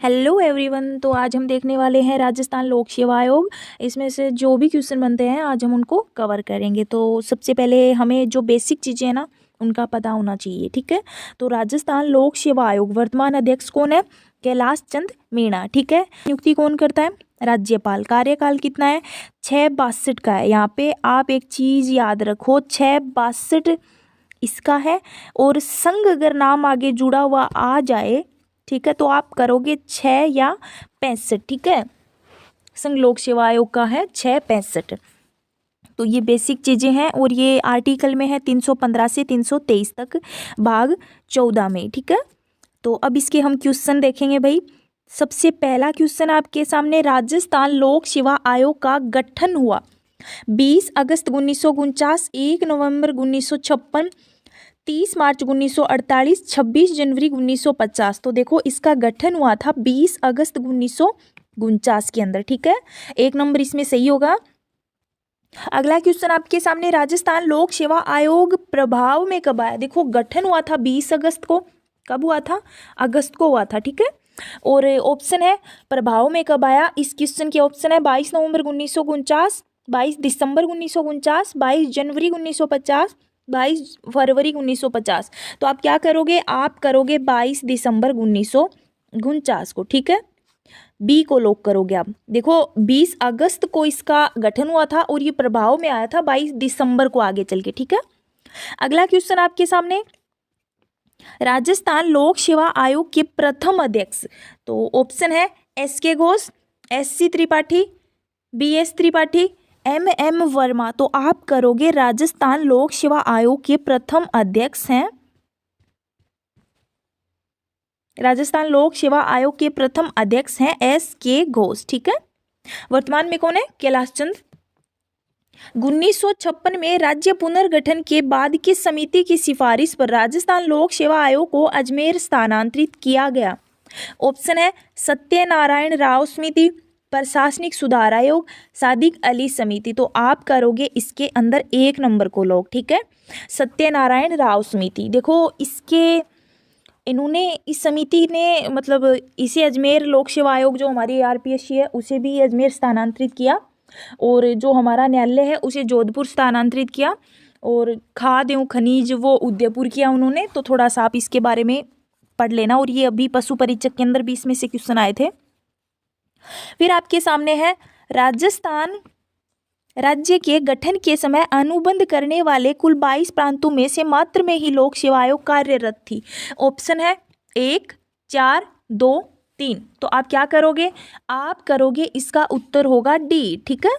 Hello everyone. तो आज हम देखने वाले हैं राजस्थान लोक सेवा आयोग। इसमें से जो भी क्वेश्चन बनते हैं आज हम उनको कवर करेंगे। तो सबसे पहले हमें जो बेसिक चीज़ें हैं ना उनका पता होना चाहिए, ठीक है। तो राजस्थान लोक सेवा आयोग वर्तमान अध्यक्ष कौन है? कैलाश चंद मीणा, ठीक है। नियुक्ति कौन करता है? राज्यपाल। कार्यकाल कितना है? 662 का है। यहाँ पे आप एक चीज़ याद रखो, 662 इसका है। और संघ अगर नाम आगे जुड़ा हुआ आ जाए, ठीक है, तो आप करोगे 6 या 65, ठीक है। संघ लोक सेवा आयोग का है 665। तो ये बेसिक चीज़ें हैं और ये आर्टिकल में है 315 से 323 तक, भाग 14 में, ठीक है। तो अब इसके हम क्वेश्चन देखेंगे भाई। सबसे पहला क्वेश्चन आपके सामने, राजस्थान लोक सेवा आयोग का गठन हुआ 20 अगस्त 1949, 1 नवंबर 1956, 30 मार्च 1948, 26 जनवरी 1950। तो देखो इसका गठन हुआ था 20 अगस्त 1949 के अंदर, ठीक है। एक नंबर इसमें सही होगा। अगला क्वेश्चन आपके सामने, राजस्थान लोक सेवा आयोग प्रभाव में कब आया? देखो गठन हुआ था 20 अगस्त को, कब हुआ था? अगस्त को हुआ था, ठीक है। और ऑप्शन है प्रभाव में कब आया, इस क्वेश्चन के ऑप्शन है 22 नवंबर 1949, 22 दिसंबर 1949, 22 जनवरी 1950, 22 फरवरी 1950। तो आप क्या करोगे? आप करोगे 22 दिसंबर 1949 को, ठीक है। बी को लॉक करोगे आप। देखो 20 अगस्त को इसका गठन हुआ था और ये प्रभाव में आया था 22 दिसंबर को आगे चल के, ठीक है। अगला क्वेश्चन आपके सामने, राजस्थान लोक सेवा आयोग के प्रथम अध्यक्ष। तो ऑप्शन है S K Ghosh, S C Tripathi, B S Tripathi, M M Verma. तो आप करोगे राजस्थान लोक सेवा आयोग के प्रथम अध्यक्ष हैं, राजस्थान लोक सेवा आयोग के प्रथम अध्यक्ष हैं एस के घोष, ठीक है। वर्तमान में कौन है? कैलाश चंद। 1956 में राज्य पुनर्गठन के बाद की समिति की सिफारिश पर राजस्थान लोक सेवा आयोग को अजमेर स्थानांतरित किया गया। ऑप्शन है सत्यनारायण राव समिति, प्रशासनिक सुधार आयोग, सादिक अली समिति। तो आप करोगे इसके अंदर एक नंबर को लॉक, ठीक है। सत्यनारायण राव समिति। देखो इसके इन्होंने इस समिति ने मतलब इसे अजमेर लोक सेवा आयोग जो हमारी आरपीएससी है उसे भी अजमेर स्थानांतरित किया, और जो हमारा न्यायालय है उसे जोधपुर स्थानांतरित किया, और खाद्य एवं खनिज वो उदयपुर किया उन्होंने। तो थोड़ा सा आप इसके बारे में पढ़ लेना। और ये अभी पशु परीक्षक के अंदर भी इसमें से क्वेश्चन आए थे। फिर आपके सामने है, राजस्थान राज्य के गठन के समय अनुबंध करने वाले कुल 22 प्रांतों में से मात्र में ही लोक सेवा आयोग कार्यरत थी। ऑप्शन है 1, 4, 2, 3। तो आप क्या करोगे? आप करोगे इसका उत्तर होगा डी, ठीक है।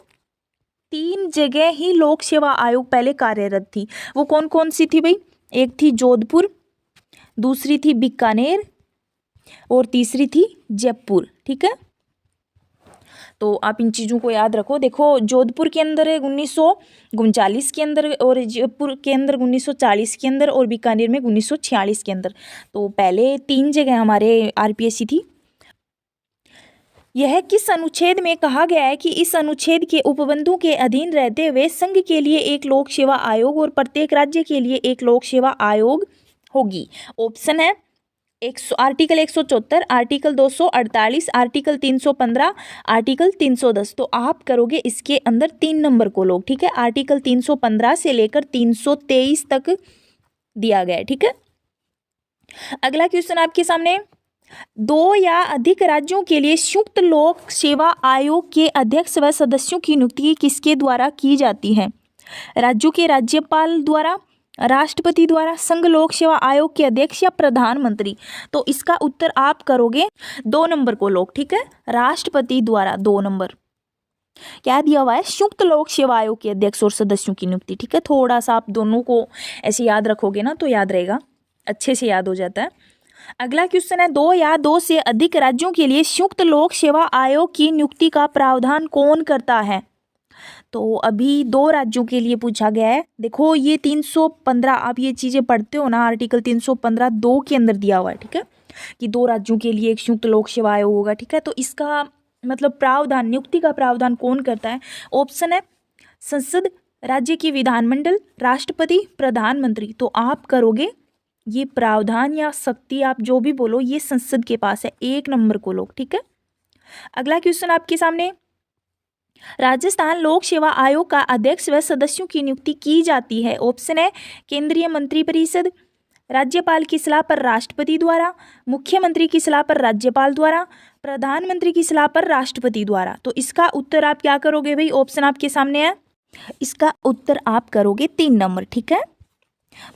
3 जगह ही लोक सेवा आयोग पहले कार्यरत थी। वो कौन कौन सी थी भाई? एक थी जोधपुर, दूसरी थी बीकानेर, और तीसरी थी जयपुर, ठीक है। तो आप इन चीज़ों को याद रखो। देखो जोधपुर के अंदर 1939 के अंदर, और जयपुर के अंदर 1940 के अंदर, और बीकानेर में 1946 के अंदर। तो पहले 3 जगह हमारे आरपीएससी थी। यह किस अनुच्छेद में कहा गया है कि इस अनुच्छेद के उपबंधों के अधीन रहते हुए संघ के लिए एक लोक सेवा आयोग और प्रत्येक राज्य के लिए एक लोक सेवा आयोग होगी? ऑप्शन है आर्टिकल 174, आर्टिकल 248, आर्टिकल 315, आर्टिकल 310। तो आप करोगे इसके अंदर 3 नंबर को लोग, ठीक है। आर्टिकल 315 से लेकर 323 तक दिया गया है, ठीक है। अगला क्वेश्चन आपके सामने, 2 या अधिक राज्यों के लिए संयुक्त लोक सेवा आयोग के अध्यक्ष व सदस्यों की नियुक्ति किसके द्वारा की जाती है? राज्यों के राज्यपाल द्वारा, राष्ट्रपति द्वारा, संघ लोक सेवा आयोग के अध्यक्ष, या प्रधानमंत्री? तो इसका उत्तर आप करोगे 2 नंबर को लोग, ठीक है। राष्ट्रपति द्वारा 2 नंबर। क्या दिया हुआ है? संयुक्त लोक सेवा आयोग के अध्यक्ष और सदस्यों की नियुक्ति, ठीक है। थोड़ा सा आप दोनों को ऐसे याद रखोगे ना तो याद रहेगा, अच्छे से याद हो जाता है। अगला क्वेश्चन है, 2 या 2 से अधिक राज्यों के लिए संयुक्त लोक सेवा आयोग की नियुक्ति का प्रावधान कौन करता है? तो अभी 2 राज्यों के लिए पूछा गया है। देखो ये 315, आप ये चीज़ें पढ़ते हो ना, आर्टिकल 315 2 के अंदर दिया हुआ है, ठीक है, कि 2 राज्यों के लिए एक संयुक्त लोक सेवा आयोग होगा, ठीक है। तो इसका मतलब प्रावधान, नियुक्ति का प्रावधान कौन करता है? ऑप्शन है संसद, राज्य की विधानमंडल, राष्ट्रपति, प्रधानमंत्री। तो आप करोगे ये प्रावधान या शक्ति आप जो भी बोलो, ये संसद के पास है, 1 नंबर को लोग, ठीक है। अगला क्वेश्चन आपके सामने, राजस्थान लोक सेवा आयोग का अध्यक्ष व सदस्यों की नियुक्ति की जाती है। ऑप्शन है केंद्रीय मंत्रिपरिषद, राज्यपाल की सलाह पर राष्ट्रपति द्वारा, मुख्यमंत्री की सलाह पर राज्यपाल द्वारा, प्रधानमंत्री की सलाह पर राष्ट्रपति द्वारा। तो इसका उत्तर आप क्या करोगे भाई, ऑप्शन आपके सामने है, इसका उत्तर आप करोगे 3 नंबर, ठीक है,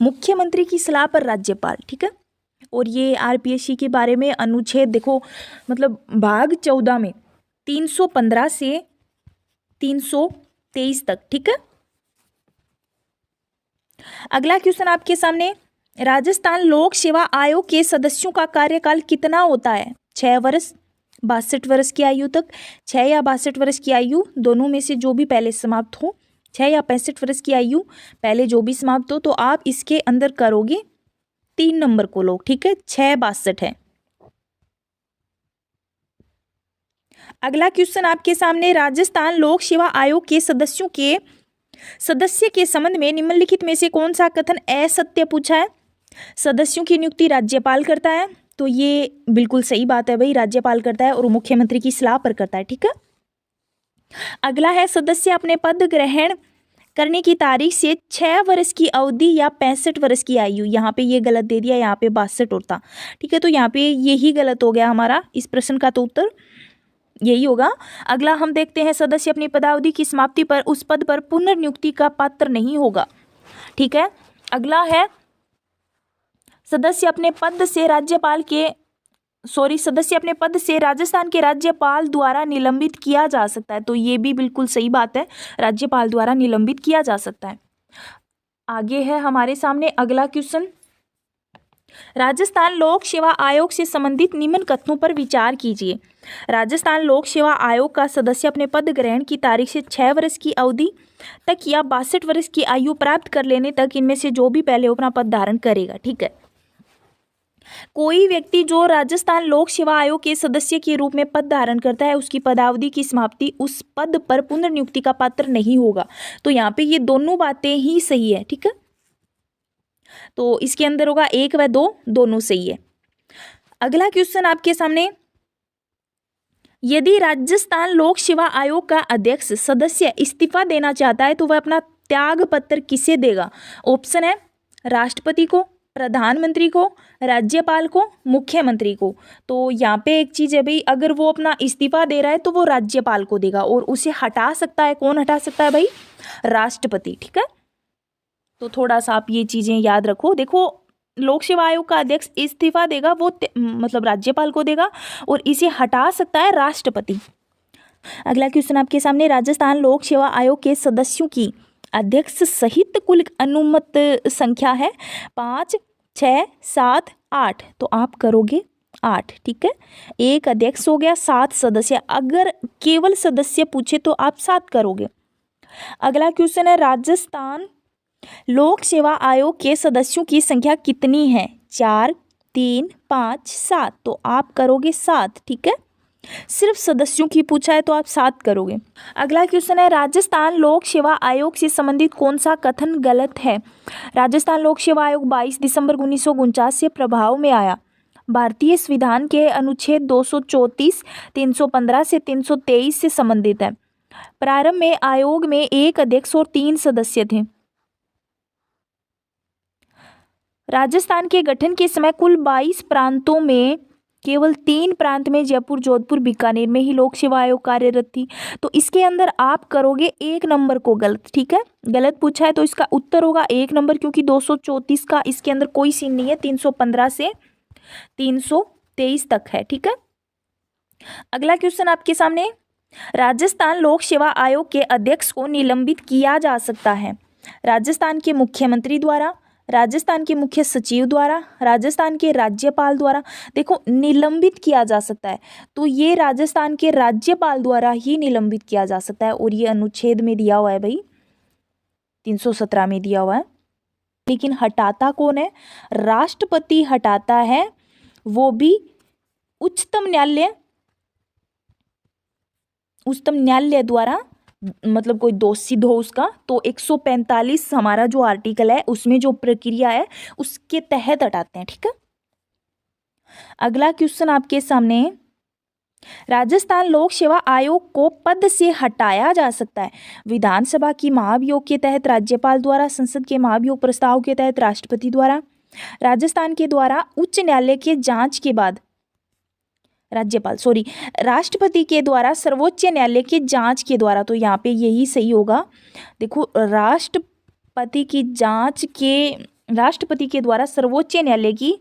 मुख्यमंत्री की सलाह पर राज्यपाल, ठीक है। और ये आरपीएससी के बारे में अनुच्छेद देखो, मतलब भाग 14 में 315 से 323 तक, ठीक है। अगला क्वेश्चन आपके सामने, राजस्थान लोक सेवा आयोग के सदस्यों का कार्यकाल कितना होता है? 6 वर्ष, 62 वर्ष की आयु तक, 6 या 62 वर्ष की आयु, दोनों में से जो भी पहले समाप्त हो, 6 या 65 वर्ष की आयु पहले जो भी समाप्त हो, तो आप इसके अंदर करोगे 3 नंबर को लोग, ठीक है, 6 62 है। अगला क्वेश्चन आपके सामने, राजस्थान लोक सेवा आयोग के सदस्य के संबंध में निम्नलिखित में से कौन सा कथन असत्य पूछा है? सदस्यों की नियुक्ति राज्यपाल करता है, तो ये बिल्कुल सही बात है भाई, राज्यपाल करता है और मुख्यमंत्री की सलाह पर करता है, ठीक है। अगला है, सदस्य अपने पद ग्रहण करने की तारीख से 6 वर्ष की अवधि या 65 वर्ष की आयु, यहाँ पे ये गलत दे दिया, यहाँ पे 62 होता, ठीक है, तो यहाँ पे यही गलत हो गया हमारा, इस प्रश्न का तो उत्तर यही होगा। अगला हम देखते हैं, सदस्य अपनी पदावधि की समाप्ति पर उस पद पर पुनर्नियुक्ति का पात्र नहीं होगा, ठीक है। अगला है, सदस्य अपने पद से राजस्थान के राज्यपाल द्वारा निलंबित किया जा सकता है, तो ये भी बिल्कुल सही बात है, राज्यपाल द्वारा निलंबित किया जा सकता है। आगे है हमारे सामने अगला क्वेश्चन, राजस्थान लोक सेवा आयोग से संबंधित निम्न कथनों पर विचार कीजिए। राजस्थान लोक सेवा आयोग का सदस्य अपने पद ग्रहण की तारीख से 6 वर्ष की अवधि तक या 62 वर्ष की आयु प्राप्त कर लेने तक इनमें से जो भी पहले अपना पद धारण करेगा, ठीक है। कोई व्यक्ति जो राजस्थान लोक सेवा आयोग के सदस्य के रूप में पद धारण करता है, उसकी पदावधि की समाप्ति उस पद पर पुनर्नियुक्ति का पात्र नहीं होगा, तो यहाँ पे ये दोनों बातें ही सही है, ठीक है। तो इसके अंदर होगा 1 व 2 दोनों सही है। अगला क्वेश्चन आपके सामने, यदि राजस्थान लोक सेवा आयोग का अध्यक्ष सदस्य इस्तीफा देना चाहता है तो वह अपना त्याग पत्र किसे देगा? ऑप्शन है राष्ट्रपति को, प्रधानमंत्री को, राज्यपाल को, मुख्यमंत्री को। तो यहाँ पे एक चीज है भाई, अगर वो अपना इस्तीफा दे रहा है तो वो राज्यपाल को देगा और उसे हटा सकता है, कौन हटा सकता है भाई? राष्ट्रपति, ठीक है। तो थोड़ा सा आप ये चीजें याद रखो। देखो, लोक सेवा आयोग का अध्यक्ष इस्तीफा देगा, वो मतलब राज्यपाल को देगा और इसे हटा सकता है राष्ट्रपति। अगला क्वेश्चन आपके सामने, राजस्थान लोक सेवा आयोग के सदस्यों की अध्यक्ष सहित कुल अनुमत संख्या है 5, 6, 7, 8, तो आप करोगे 8, ठीक है। एक अध्यक्ष हो गया, 7 सदस्य, अगर केवल सदस्य पूछे तो आप 7 करोगे। अगला क्वेश्चन है, राजस्थान लोक सेवा आयोग के सदस्यों की संख्या कितनी है? 4, 3, 5, 7, तो आप करोगे 7, ठीक है। सिर्फ सदस्यों की पूछा है तो आप 7 करोगे। अगला क्वेश्चन है, राजस्थान लोक सेवा आयोग से संबंधित कौन सा कथन गलत है? राजस्थान लोक सेवा आयोग 22 दिसंबर 1949 से प्रभाव में आया। भारतीय संविधान के अनुच्छेद 234, 315 से 323 से संबंधित है। प्रारंभ में आयोग में 1 अध्यक्ष और 3 सदस्य थे। राजस्थान के गठन के समय कुल 22 प्रांतों में केवल 3 प्रांत में, जयपुर, जोधपुर, बीकानेर में ही लोक सेवा आयोग कार्यरत थी। तो इसके अंदर आप करोगे 1 नंबर को गलत, ठीक है। गलत पूछा है तो इसका उत्तर होगा 1 नंबर, क्योंकि 234 का इसके अंदर कोई सीन नहीं है, 315 से 323 तक है, ठीक है। अगला क्वेश्चन आपके सामने, राजस्थान लोक सेवा आयोग के अध्यक्ष को निलंबित किया जा सकता है राजस्थान के मुख्यमंत्री द्वारा, राजस्थान के मुख्य सचिव द्वारा, राजस्थान के राज्यपाल द्वारा। देखो, निलंबित किया जा सकता है तो ये राजस्थान के राज्यपाल द्वारा ही निलंबित किया जा सकता है और ये अनुच्छेद में दिया हुआ है भाई, 317 में दिया हुआ है। लेकिन हटाता कौन है? राष्ट्रपति हटाता है, वो भी उच्चतम न्यायालय द्वारा मतलब कोई दोष सिद्ध हो उसका, तो 145 हमारा जो आर्टिकल है उसमें जो प्रक्रिया है उसके तहत हटाते हैं, ठीक है। अगला क्वेश्चन आपके सामने, राजस्थान लोक सेवा आयोग को पद से हटाया जा सकता है विधानसभा की महाभियोग के तहत, राज्यपाल द्वारा, संसद के महाभियोग प्रस्ताव के तहत, राष्ट्रपति द्वारा। राजस्थान के द्वारा उच्च न्यायालय के जांच के बाद, राष्ट्रपति के द्वारा सर्वोच्च न्यायालय के जांच के द्वारा, तो यहाँ पे यही सही होगा। देखो, राष्ट्रपति के द्वारा सर्वोच्च न्यायालय की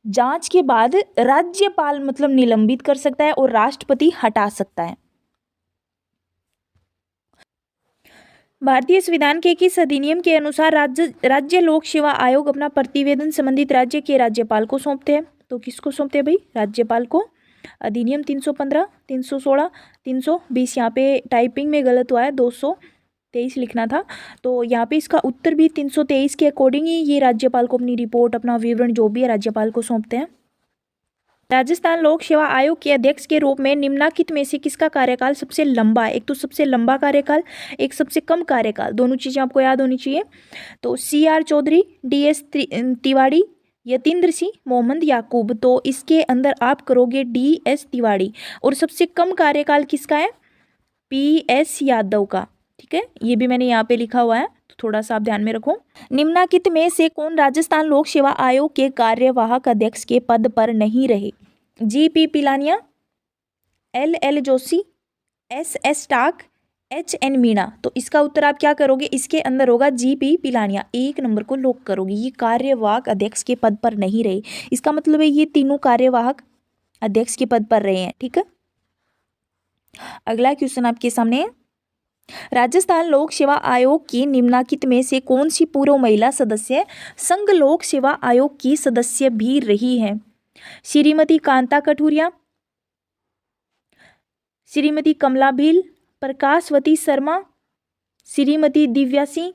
जांच के बाद राज्यपाल मतलब निलंबित कर सकता है और राष्ट्रपति हटा सकता है। भारतीय संविधान के किस अधिनियम के अनुसार राज्य लोक सेवा आयोग अपना प्रतिवेदन संबंधित राज्य के राज्यपाल को सौंपते हैं? तो किसको सौंपते हैं भाई? राज्यपाल को। अधिनियम 315, 316, 320। यहाँ पे टाइपिंग में गलत हुआ है, 223 लिखना था, तो यहाँ पे इसका उत्तर भी 323 के अकॉर्डिंग ही ये राज्यपाल को अपनी रिपोर्ट, अपना विवरण जो भी है राज्यपाल को सौंपते हैं। राजस्थान लोक सेवा आयोग के अध्यक्ष के रूप में निम्नलिखित में से किसका कार्यकाल सबसे लंबा है? एक तो सबसे लंबा कार्यकाल, एक सबसे कम कार्यकाल, दोनों चीजें आपको याद होनी चाहिए। तो CR चौधरी, DS तिवाड़ी, यतीन्द्र सिंह, मोहम्मद याकूब। तो इसके अंदर आप करोगे DS तिवाड़ी। और सबसे कम कार्यकाल किसका है? PS यादव का, ठीक है, ये भी मैंने यहाँ पे लिखा हुआ है, तो थोड़ा सा आप ध्यान में रखो। निम्नलिखित में से कौन राजस्थान लोक सेवा आयोग के कार्यवाहक अध्यक्ष के पद पर नहीं रहे? GP Pilania, LL Joshi, SS टाक, HN मीणा। तो इसका उत्तर आप क्या करोगे? इसके अंदर होगा GP पिलानिया, 1 नंबर को लॉक करोगे। ये कार्यवाहक अध्यक्ष के पद पर नहीं रहे, इसका मतलब है ये तीनों कार्यवाहक अध्यक्ष के पद पर रहे हैं, ठीक है। अगला क्वेश्चन आपके सामने, राजस्थान लोक सेवा आयोग की निम्नलिखित में से कौन सी पूर्व महिला सदस्य संघ लोक सेवा आयोग की सदस्य भी रही है? श्रीमती कांता कठुरिया, श्रीमती कमला भील, प्रकाशवती शर्मा, श्रीमती दिव्या सिंह।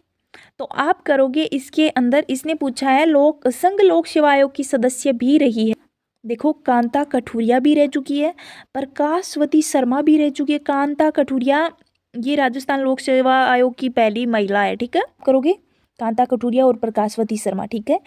तो आप करोगे इसके अंदर, इसने पूछा है संघ लोक सेवा आयोग की सदस्य भी रही है। देखो, कांता कठुरिया भी रह चुकी है, प्रकाशवती शर्मा भी रह चुकी है। कांता कठुरिया ये राजस्थान लोक सेवा आयोग की पहली महिला है, ठीक है। करोगे कांता कठुरिया और प्रकाशवती शर्मा, ठीक है।